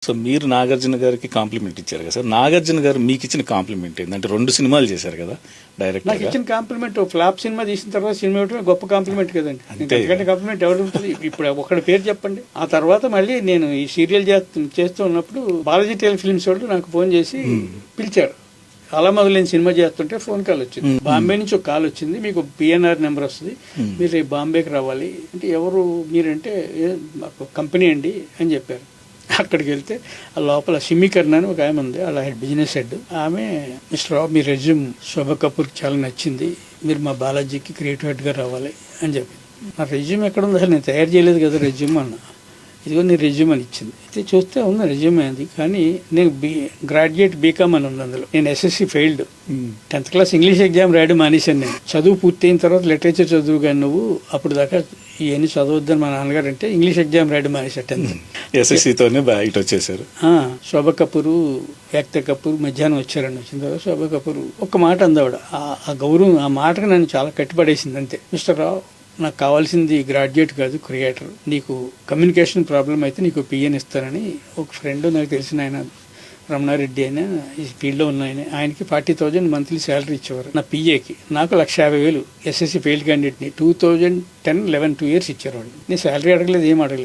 So మీరు నాగార్జున గారికి complement ఇచ్చారు కదా సార్, నాగార్జున గారు మీకు ఇచ్చిన కాంప్లిమెంట్ ఏంటంటే 2 సినిమాలు చేశారు కదా డైరెక్ట్. నాకు ఇచ్చిన కాంప్లిమెంట్ ఫ్లాప్ సినిమా తీసిన తర్వాత సినిమా ఇవ్వడం గొప్ప కాంప్లిమెంట్ కదండి. ఎందుకంటే కాంప్లిమెంట్ ఎవరు ఉంటుంది? ఇప్పుడు ఒకటి పేరు చెప్పండి. ఆ తర్వాత మళ్ళీ నేను ఈ సీరియల్ చేస్తూ ఉన్నప్పుడు బాలాజీ టెల్ ఫిల్మ్స్ వాళ్ళు నాకు ఫోన్ చేసి పిలిచారు. అలా మొదలైన సినిమా చేస్తుంటే ఫోన్ కాల్ వచ్చింది. బాంబే నుంచి ఒక కాల్ వచ్చింది, మీకు పిఎన్ఆర్ నెంబర్ వస్తుంది, మీరు రేపు బాంబేకి రావాలి అంటే. ఎవరు మీరంటే మాకు కంపెనీ అండి అని చెప్పారు. అక్కడికి వెళ్తే ఆ లోపల సిమ్మికర్ణ అని ఒక ఆమె ఉంది, అలా బిజినెస్ హెడ్. ఆమె మిస్టర్ రావు, మీ రెజ్యూమ్ శోభా కపూర్కి చాలా నచ్చింది, మీరు మా బాలాజీకి క్రియేటివ్ హెడ్గా రావాలి అని చెప్పి. నా రెజ్యూమ్ ఎక్కడ ఉంది, అసలు నేను తయారు చేయలేదు కదా రెజ్యూమ్ అన్న. ఇదిగో నీ రెజ్యూమ్ అని ఇచ్చింది. అయితే చూస్తే ఉంది రెజ్యూమ్ అది, కానీ నేను గ్రాడ్యుయేట్ బీకామ్ అని ఉంది అందులో. నేను SSC failed, 10th class English exam రాయడం మానేశాను. నేను చదువు పూర్తయిన తర్వాత లిటరేచర్ చదువు కానీ నువ్వు అప్పుడు దాకా ఇవన్నీ చదవద్దని మా నాన్నగారు అంటే ఇంగ్లీష్ ఎగ్జామ్ రాయడం మానేశారు 10th. ఎస్ఎస్సితోనే బయట వచ్చేసారు. శోభా కపూరు, యాక్టర్ కపూర్ మధ్యాహ్నం వచ్చారండి. వచ్చిన తర్వాత శోభా కపూర్ ఒక్క మాట అందావిడ. ఆ గౌరవం, ఆ మాటకు నన్ను చాలా కట్టిపడేసింది అంతే. మిస్టర్ రావు, నాకు కావాల్సింది గ్రాడ్యుయేట్ కాదు క్రియేటర్, నీకు కమ్యూనికేషన్ ప్రాబ్లం అయితే నీకు పిఎన్ ఇస్తానని ఒక ఫ్రెండ్ నాకు తెలిసిన ఆయన రమణారెడ్డి అయినా ఈ ఫీల్డ్లో ఉన్న ఆయనకి 40,000 మంత్లీ శాలరీ ఇచ్చేవారు నా పిఏకి. నాకు 1,50,000 ఎస్ఎస్సి ఫెయిల్డ్ క్యాండిడేట్ని 2010-11 2 years ఇచ్చారు వాళ్ళు. నేను శాలరీ అడగలేదు, ఏం అడగలేదు.